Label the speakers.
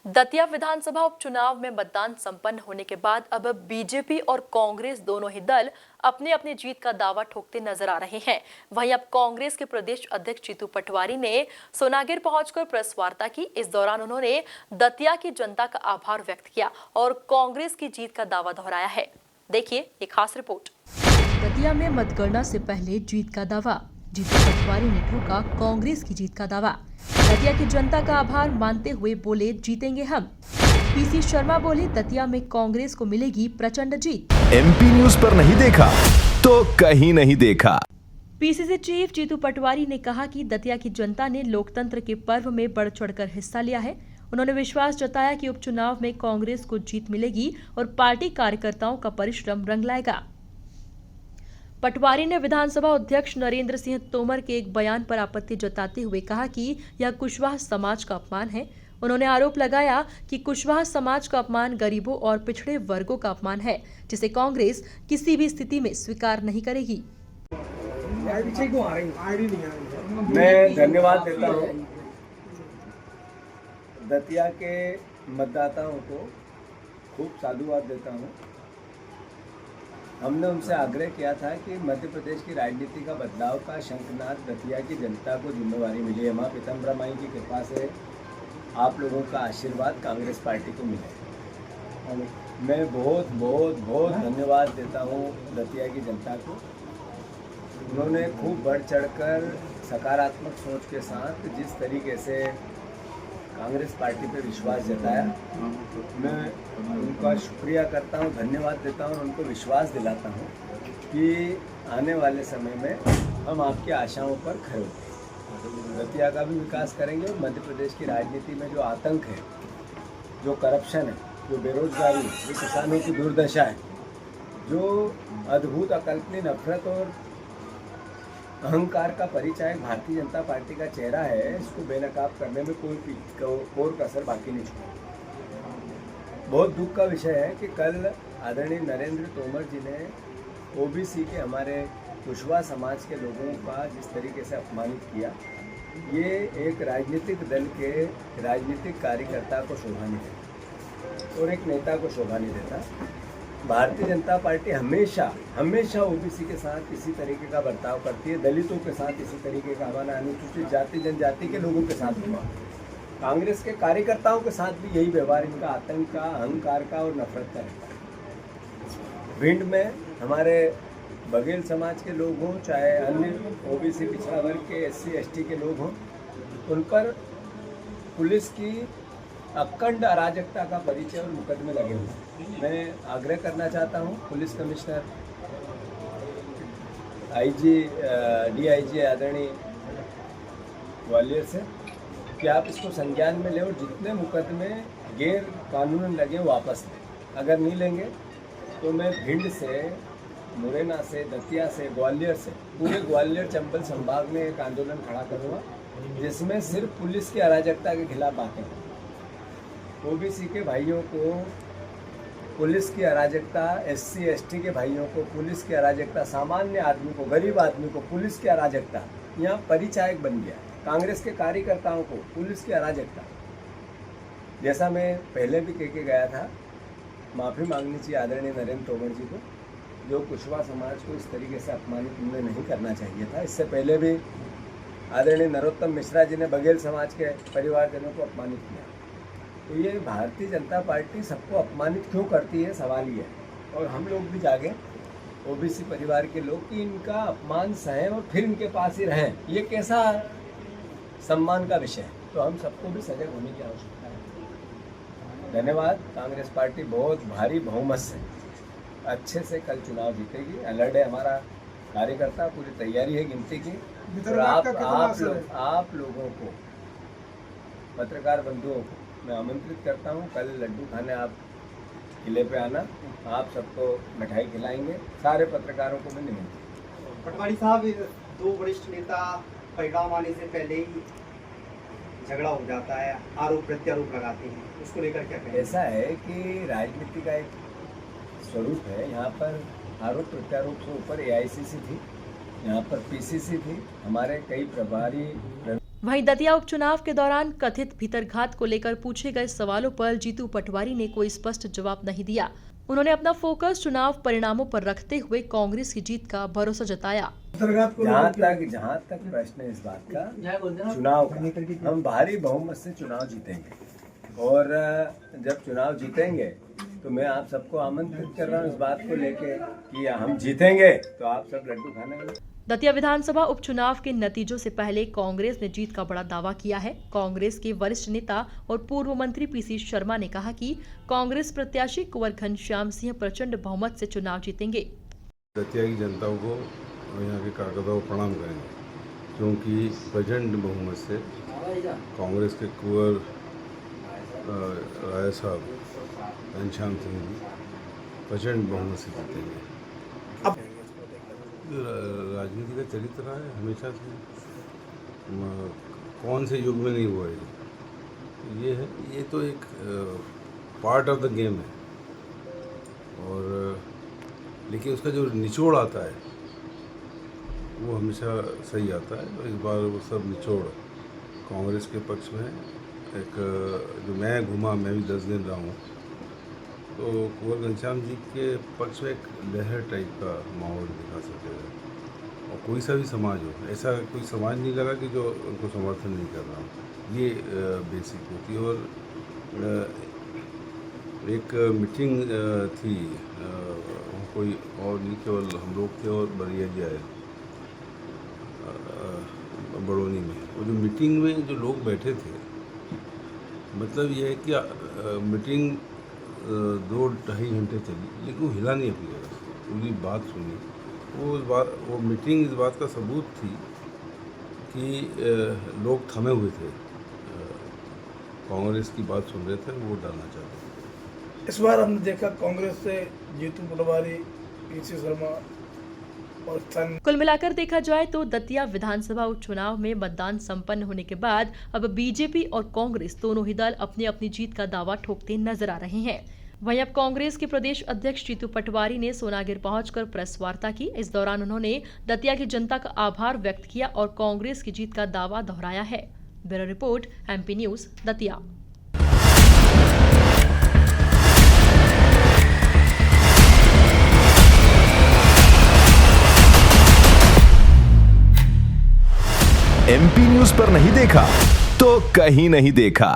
Speaker 1: दतिया विधानसभा उपचुनाव में मतदान संपन्न होने के बाद अब बीजेपी और कांग्रेस दोनों ही दल अपने अपनी जीत का दावा ठोकते नजर आ रहे हैं। वहीं अब कांग्रेस के प्रदेश अध्यक्ष जीतू पटवारी ने सोनागिर पहुंचकर प्रेस वार्ता की। इस दौरान उन्होंने दतिया की जनता का आभार व्यक्त किया और कांग्रेस की जीत का दावा दोहराया है। देखिए ये खास रिपोर्ट। दतिया में मतगणना से पहले जीत का दावा, जीतू पटवारी ने ठोका कांग्रेस की जीत का दावा। दतिया की जनता का आभार मानते हुए बोले, जीतेंगे हम। पीसी शर्मा बोले, दतिया में कांग्रेस को मिलेगी प्रचंड जीत।
Speaker 2: एमपी न्यूज पर नहीं देखा तो कहीं नहीं देखा।
Speaker 1: पीसीसी चीफ जीतू पटवारी ने कहा कि दतिया की जनता ने लोकतंत्र के पर्व में बढ़ चढ़कर हिस्सा लिया है। उन्होंने विश्वास जताया कि उपचुनाव में कांग्रेस को जीत मिलेगी और पार्टी कार्यकर्ताओं का परिश्रम रंग लाएगा। पटवारी ने विधानसभा अध्यक्ष नरेंद्र सिंह तोमर के एक बयान पर आपत्ति जताते हुए कहा कि यह कुशवाहा समाज का अपमान है। उन्होंने आरोप लगाया कि कुशवाहा समाज का अपमान गरीबों और पिछड़े वर्गों का अपमान है, जिसे कांग्रेस किसी भी स्थिति में स्वीकार नहीं करेगी।
Speaker 3: मैं धन्यवाद देता हूँ दतिया के मतदाताओं को, खूब साधुवाद देता हूँ। हमने उनसे आग्रह किया था कि मध्य प्रदेश की राजनीति का बदलाव का शंखनाद दतिया की जनता को जिम्मेवारी मिली है। माँ पीताम्बरा माई की कृपा से आप लोगों का आशीर्वाद कांग्रेस पार्टी को मिले। मैं बहुत बहुत बहुत धन्यवाद देता हूँ दतिया की जनता को। उन्होंने खूब बढ़ चढ़कर सकारात्मक सोच के साथ जिस तरीके से कांग्रेस पार्टी पे विश्वास जताया, मैं उनका शुक्रिया करता हूं, धन्यवाद देता हूं और उनको विश्वास दिलाता हूं कि आने वाले समय में हम आपकी आशाओं पर खरे होंगे, दतिया का भी विकास करेंगे और मध्य प्रदेश की राजनीति में जो आतंक है, जो करप्शन है, जो बेरोजगारी, जो किसानों की दुर्दशा है, जो अद्भुत अकल्पनीय नफरत और अहंकार का परिचय भारतीय जनता पार्टी का चेहरा है, इसको बेनकाब करने में कोई कसर बाकी नहीं छोड़ा। बहुत दुख का विषय है कि कल आदरणीय नरेंद्र तोमर जी ने ओबीसी के हमारे कुशवाहा समाज के लोगों का जिस तरीके से अपमानित किया, ये एक राजनीतिक दल के राजनीतिक कार्यकर्ता को शोभा नहीं देता और एक नेता को शोभा नहीं देता। भारतीय जनता पार्टी हमेशा हमेशा ओबीसी के साथ इसी तरीके का बर्ताव करती है, दलितों के साथ इसी तरीके का, हमारा अनुसूचित जाति जनजाति के लोगों के साथ भी, कांग्रेस के कार्यकर्ताओं के साथ भी यही व्यवहार इनका आतंक का, अहंकार का और नफरत का रहता है। भिंड में हमारे बघेल समाज के लोग हों, चाहे अन्य ओबीसी पिछड़ा वर्ग के SC ST के लोग हों, उन पर पुलिस की अखंड अराजकता का परिचय और मुकदमे लगे हुए। मैं आग्रह करना चाहता हूं पुलिस कमिश्नर, IG DIG आदरणीय ग्वालियर से कि आप इसको संज्ञान में लें और जितने मुकदमे गैर कानून लगे वापस लें। अगर नहीं लेंगे तो मैं भिंड से, मुरैना से, दतिया से, ग्वालियर से, पूरे ग्वालियर चंबल संभाग में एक आंदोलन खड़ा करूँगा जिसमें सिर्फ पुलिस की अराजकता के खिलाफ बातें हों। ओबीसी के भाइयों को पुलिस की अराजकता, SC ST के भाइयों को पुलिस की अराजकता, सामान्य आदमी को, गरीब आदमी को पुलिस की अराजकता यहाँ परिचायक बन गया। कांग्रेस के कार्यकर्ताओं को पुलिस की अराजकता, जैसा मैं पहले भी कह के गया था, माफ़ी मांगनी चाहिए आदरणीय नरेंद्र तोमर जी को, जो कुशवाहा समाज को इस तरीके से अपमानित उन्हें नहीं करना चाहिए था। इससे पहले भी आदरणीय नरोत्तम मिश्रा जी ने बघेल समाज के परिवारजनों को अपमानित किया। तो ये भारतीय जनता पार्टी सबको अपमानित क्यों करती है, सवाल ये है। और हम लोग भी जागे ओबीसी परिवार के लोग कि इनका अपमान सहें और फिर इनके पास ही रहें, ये कैसा सम्मान का विषय है। तो हम सबको भी सजग होने की आवश्यकता है। धन्यवाद। कांग्रेस पार्टी बहुत भारी बहुमत से अच्छे से कल चुनाव जीतेगी। अलर्ट है हमारा कार्यकर्ता, पूरी तैयारी है गिनती की। और आप लोगों को, पत्रकार बंधुओं को मैं आमंत्रित करता हूं, कल लड्डू खाने आप किले पे आना, आप सबको मिठाई खिलाएंगे, सारे पत्रकारों को मैं निमंत्रित।
Speaker 4: पटवारी साहब, दो वरिष्ठ नेता परिणाम आने से पहले ही झगड़ा हो जाता है, आरोप प्रत्यारोप लगाते हैं, उसको लेकर क्या कहें?
Speaker 3: ऐसा है कि राजनीति का एक स्वरूप है। यहाँ पर आरोप प्रत्यारोप से ऊपर AICC थी, यहाँ पर PCC थी, हमारे कई प्रभारी
Speaker 1: वहीं दतिया उपचुनाव के दौरान कथित भीतरघात को लेकर पूछे गए सवालों पर जीतू पटवारी ने कोई स्पष्ट जवाब नहीं दिया। उन्होंने अपना फोकस चुनाव परिणामों पर रखते हुए कांग्रेस की जीत का भरोसा जताया।
Speaker 3: जहाँ तक प्रश्न है इस बात का, चुनाव का, हम भारी बहुमत से चुनाव जीतेंगे और जब चुनाव जीतेंगे तो मैं आप सबको आमंत्रित कर रहा हूँ इस बात को लेके कि हम जीतेंगे तो आप सब लड्डू खाने।
Speaker 1: दतिया विधानसभा उपचुनाव के नतीजों से पहले कांग्रेस ने जीत का बड़ा दावा किया है। कांग्रेस के वरिष्ठ नेता और पूर्व मंत्री पीसी शर्मा ने कहा कि कांग्रेस प्रत्याशी कुंवर घनश्याम सिंह प्रचंड बहुमत से चुनाव जीतेंगे।
Speaker 5: दतिया की जनता को और यहाँ के कार्यकर्ताओं को प्रणाम करेंगे, क्योंकि प्रचंड बहुमत से कांग्रेस के कुंवर राय साहब घनश्याम सिंह जी प्रचंड बहुमत से जीतेंगे। राजनीति का चरित्र रहा है हमेशा से, कौन से युग में नहीं हुआ है ये तो एक पार्ट ऑफ द गेम है। और लेकिन उसका जो निचोड़ आता है वो हमेशा सही आता है। तो इस बार वो सब निचोड़ कांग्रेस के पक्ष में है। एक जो मैं घूमा, मैं भी 10 दिन रहा हूँ, तो कुंवर घनश्याम जी के पक्ष में एक लहर टाइप का माहौल दिखा सकेगा। और कोई सा भी समाज हो, ऐसा कोई समाज नहीं लगा कि जो उनको समर्थन नहीं कर रहा। ये बेसिक होती है। और एक मीटिंग थी, कोई और नहीं, केवल हम लोग थे और बरिया जी आए बड़ोनी में। वो जो मीटिंग में जो लोग बैठे थे, मतलब ये है कि मीटिंग 2-2.5 घंटे चली, लेकिन वो हिला नहीं अपनी जगह से, पूरी बात सुनी। वो मीटिंग इस बात का सबूत थी कि लोग थमे हुए थे, कांग्रेस की बात सुन रहे थे, वोट डालना चाहते थे।
Speaker 6: इस बार हमने देखा कांग्रेस से जीतू पटवारी, पीसी शर्मा और
Speaker 1: कुल मिलाकर देखा जाए तो दतिया विधानसभा उपचुनाव में मतदान संपन्न होने के बाद अब बीजेपी और कांग्रेस दोनों ही दल अपनी अपनी जीत का दावा ठोकते नजर आ रहे हैं। वहीं अब कांग्रेस के प्रदेश अध्यक्ष जीतू पटवारी ने सोनागिर पहुंचकर प्रेस वार्ता की। इस दौरान उन्होंने दतिया की जनता का आभार व्यक्त किया और कांग्रेस की जीत का दावा दोहराया है। Bureau report, MP news, Datia.
Speaker 2: MP news पर नहीं देखा तो कहीं नहीं देखा।